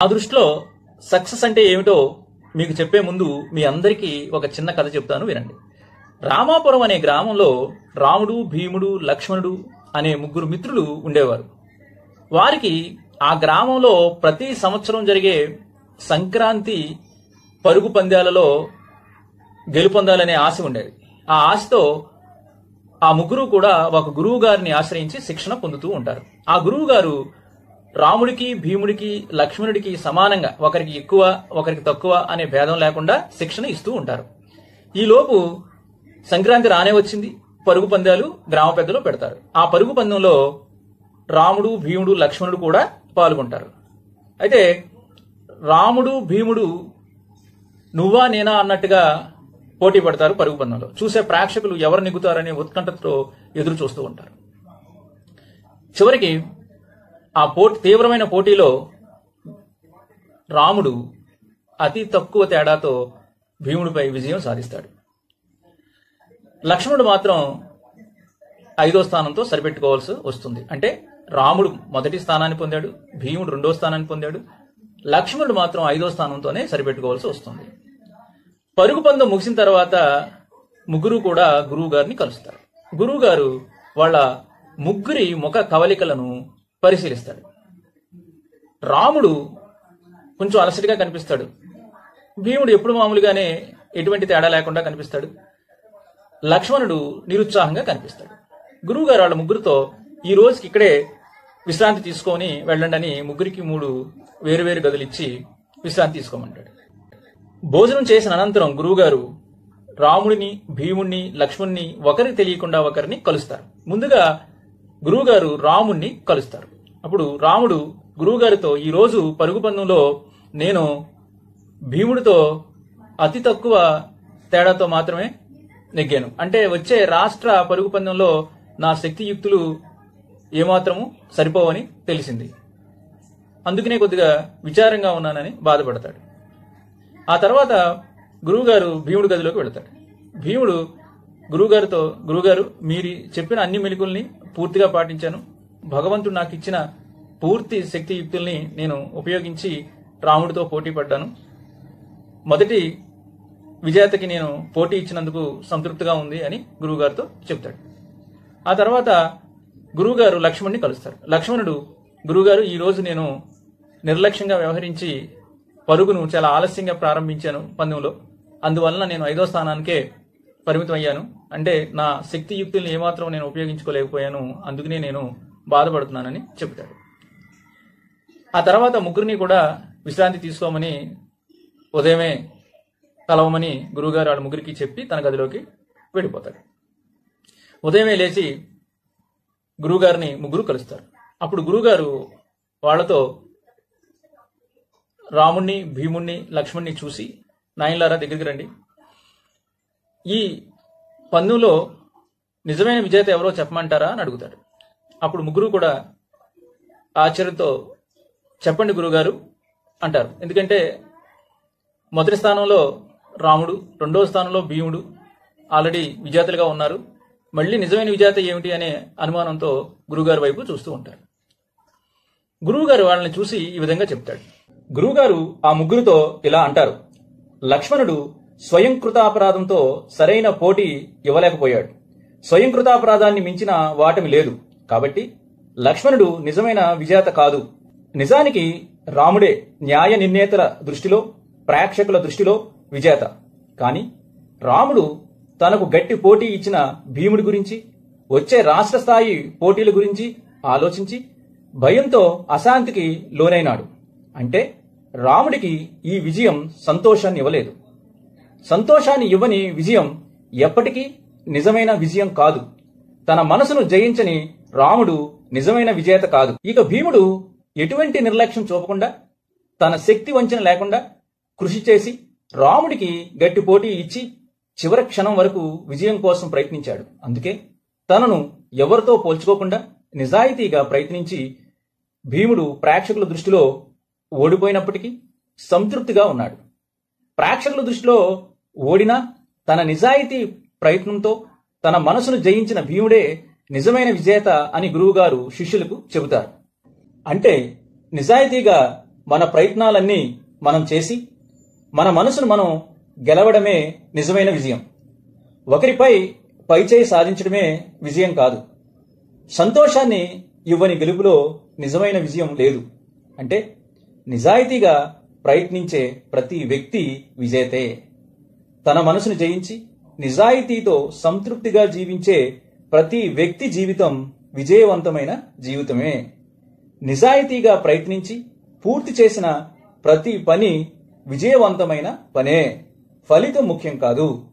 నా దృష్టిలో సక్సెస్ అంటే ఏమిటో మీకు చెప్పే ముందు మీ అందరికీ ఒక చిన్న కథ చెప్తాను, వినండి. రామాపురం అనే గ్రామంలో రాముడు, భీముడు, లక్ష్మణుడు అనే ముగ్గురు మిత్రులు ఉండేవారు. వారికి ఆ గ్రామంలో ప్రతి సంవత్సరం జరిగే సంక్రాంతి పరుగు పందాలలో గెలుపొందాలనే ఆశ ఉండేది. ఆ ఆశతో ఆ ముగ్గురు కూడా ఒక గురువు గారిని ఆశ్రయించి శిక్షణ పొందుతూ ఉంటారు. ఆ గురువు గారు రాముడికి, భీముడికి, లక్ష్మణుడికి సమానంగా ఒకరికి ఎక్కువ ఒకరికి తక్కువ అనే భేదం లేకుండా శిక్షణ ఇస్తూ ఉంటారు. ఈలోపు సంక్రాంతి రానే వచ్చింది. పరుగు పందాలు గ్రామ పెద్దలు పెడతారు. ఆ పరుగు పందెంలో రాముడు, భీముడు, లక్ష్మణుడు కూడా పాల్గొంటారు. అయితే రాముడు, భీముడు నువ్వా నేనా అన్నట్టుగా పోటీ పడతారు. పరుగు పందెంలో చూసే ప్రేక్షకులు ఎవరు నెగ్గుతారనే ఉత్కంఠతో ఎదురు చూస్తూ ఉంటారు. చివరికి ఆ తీవ్రమైన పోటీలో రాముడు అతి తక్కువ తేడాతో భీముడిపై విజయం సాధిస్తాడు. లక్ష్మణుడు మాత్రం 5వ స్థానంతో సరిపెట్టుకోవాల్సి వస్తుంది. అంటే రాముడు మొదటి స్థానాన్ని పొందాడు, భీముడు 2వ స్థానాన్ని పొందాడు, లక్ష్మణుడు మాత్రం 5వ స్థానంతోనే సరిపెట్టుకోవాల్సి వస్తుంది. పరుగు పందెం ముగిసిన తర్వాత ముగ్గురు కూడా గురువు గారిని కలుస్తారు. గురువు గారు వాళ్ళ ముగ్గురి ముఖ కవలికలను పరిశీలిస్తాడు. రాముడు కొంచెం అలసటగా కనిపిస్తాడు. భీముడు ఎప్పుడు మామూలుగానే ఎటువంటి తేడా లేకుండా కనిపిస్తాడు. లక్ష్మణుడు నిరుత్సాహంగా కనిపిస్తాడు. గురువుగారు వాళ్ళ ముగ్గురితో ఈ రోజుకి ఇక్కడే విశ్రాంతి తీసుకొని వెళ్ళండి అని ముగ్గురికి 3 వేరువేరు గదులు ఇచ్చి విశ్రాంతి తీసుకోమంటాడు. భోజనం చేసిన అనంతరం గురువుగారు రాముడిని, భీముడిని, లక్ష్మణ్ణి ఒకరికి తెలియకుండా ఒకరిని కలుస్తారు. ముందుగా గురువుగారు రాముణ్ణి కలుస్తారు. అప్పుడు రాముడు గురువుగారితో ఈ రోజు పరుగు పందెంలో నేను భీముడితో అతి తక్కువ తేడాతో మాత్రమే నెగ్గాను. అంటే వచ్చే రాష్ట్ర పరుగు పందెంలో నా శక్తియుక్తులు ఏమాత్రము సరిపోవని తెలిసింది. అందుకనే కొద్దిగా విచారంగా ఉన్నానని బాధపడతాడు. ఆ తర్వాత గురువుగారు భీముడి గదిలోకి వెళతాడు. భీముడు గురువుగారితో, గురువుగారు మీరు చెప్పిన అన్ని మెలకుల్ని పూర్తిగా పాటించాను. భగవంతుడు నాకు ఇచ్చిన పూర్తి శక్తియుక్తుల్ని నేను ఉపయోగించి రాముడితో పోటీ పడ్డాను. మొదటి విజేతకి నేను పోటీ ఇచ్చినందుకు సంతృప్తిగా ఉంది అని గురువుగారితో చెప్తాడు. ఆ తర్వాత గురువుగారు లక్ష్మణ్ణి కలుస్తారు. లక్ష్మణుడు గురువుగారు ఈ రోజు నేను నిర్లక్ష్యంగా వ్యవహరించి పరుగును చాలా ఆలస్యంగా ప్రారంభించాను పందెంలో. అందువలన నేను 5వ స్థానానికే పరిమితం అయ్యాను. అంటే నా శక్తియుక్తుల్ని ఏమాత్రం నేను ఉపయోగించుకోలేకపోయాను. అందుకనే నేను బాధపడుతున్నానని చెప్తాడు. ఆ తర్వాత ముగ్గురిని కూడా విశ్రాంతి తీసుకోమని ఉదయమే కలవమని గురువుగారు వాళ్ళ ముగ్గురికి చెప్పి తన గదిలోకి వెళ్ళిపోతాడు. ఉదయమే లేచి గురువుగారిని ముగ్గురు కలుస్తారు. అప్పుడు గురువుగారు వాళ్లతో రాముణ్ణి, భీముణ్ణి, లక్ష్మణ్ణి చూసి నాయనలారా దగ్గరికి రండి. ఈ పందెంలో నిజమైన విజేత ఎవరో చెప్పమంటారా అని అడుగుతాడు. అప్పుడు ముగ్గురు కూడా ఆశ్చర్యంతో చెప్పండి గురువుగారు అంటారు. ఎందుకంటే మొదటి స్థానంలో రాముడు, 2వ స్థానంలో భీముడు ఆల్రెడీ విజేతలుగా ఉన్నారు. మళ్ళీ నిజమైన విజేత ఏమిటి అనే అనుమానంతో గురువుగారి వైపు చూస్తూ ఉంటారు. గురువుగారు వాళ్ళని చూసి ఈ విధంగా చెప్తాడు. గురువుగారు ఆ ముగ్గురితో ఇలా అంటారు. లక్ష్మణుడు స్వయంకృతాపరాధంతో సరైన పోటీ ఇవ్వలేకపోయాడు. స్వయంకృతాపరాధాన్ని మించిన వాటమి లేదు. కాబట్టి లక్ష్మణుడు నిజమైన విజేత కాదు. నిజానికి రాముడే న్యాయ నిర్ణేతల దృష్టిలో, ప్రేక్షకుల దృష్టిలో విజేత. కాని రాముడు తనకు గట్టి పోటీ ఇచ్చిన భీముడి గురించి, వచ్చే రాష్ట్ర స్థాయి పోటీల గురించి ఆలోచించి భయంతో అశాంతికి లోనైనాడు. అంటే రాముడికి ఈ విజయం సంతోషాన్ని ఇవ్వలేదు. సంతోషాన్ని ఇవ్వని విజయం ఎప్పటికీ నిజమైన విజయం కాదు. తన మనసును జయించని రాముడు నిజమైన విజేత కాదు. ఇక భీముడు ఎటువంటి నిర్లక్ష్యం చూపకుండా, తన శక్తి వంచన లేకుండా కృషి చేసి రాముడికి గట్టి పోటీ ఇచ్చి చివరి క్షణం వరకు విజయం కోసం ప్రయత్నించాడు. అందుకే తనను ఎవరితో పోల్చుకోకుండా నిజాయితీగా ప్రయత్నించి భీముడు ప్రేక్షకుల దృష్టిలో ఓడిపోయినప్పటికీ సంతృప్తిగా ఉన్నాడు. ప్రేక్షకుల దృష్టిలో ఓడినా తన నిజాయితీ ప్రయత్నంతో తన మనసును జయించిన భీముడే నిజమైన విజేత అని గురువుగారు శిష్యులకు చెబుతారు. అంటే నిజాయితీగా మన ప్రయత్నాలన్నీ మనం చేసి మన మనసును మనం గెలవడమే నిజమైన విజయం. ఒకరిపై పైచేయి సాధించడమే విజయం కాదు. సంతోషాన్ని ఇవ్వని గెలుపులో నిజమైన విజయం లేదు. అంటే నిజాయితీగా ప్రయత్నించే ప్రతి వ్యక్తి విజేతే. తన మనసును జయించి నిజాయితీతో సంతృప్తిగా జీవించే ప్రతి వ్యక్తి జీవితం విజయవంతమైన జీవితమే. నిజాయితీగా ప్రయత్నించి పూర్తి చేసిన ప్రతి పని విజయవంతమైన పనే. ఫలితం ముఖ్యం కాదు.